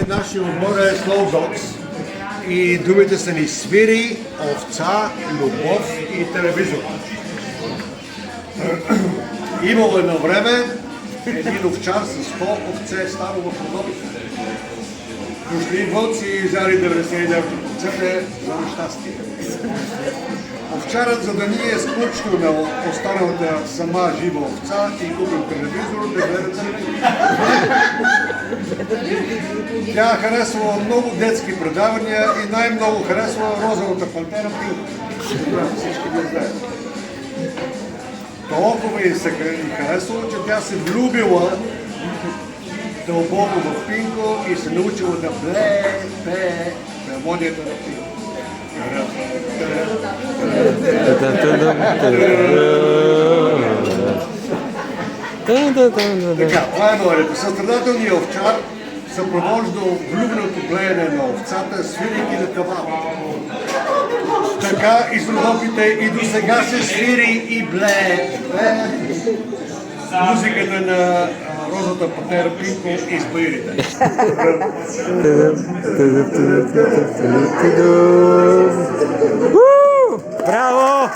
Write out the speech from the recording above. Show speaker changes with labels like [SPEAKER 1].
[SPEAKER 1] Нашия отбор е Slow Dogs и думите са ни свири, овца, любов и телевизор. Имало едно време един овчар с 100 овце станало в родовите. Дошли вълци и взяли 99% за нещастие. Овчарът, за да ни е скучно на останалата сама жива овца и купил телевизор, да гледа телевизор. Тя харесвала много детски предавания и най-много харесвала Розовата пантера Пинко, която всички ви знаят. Толкова и се харесвала, че тя се влюбила дълбоко в Пинко и се научила да пее мелодията на Пинко. Така, това е мелодията. Състрадателният овчар съпровождал влюбеното блеене на овцата, свирайки на кавал. Така из Родопите и до сега се свири и блее музиката на Розата пантера Пинко и Спаирите.
[SPEAKER 2] Браво!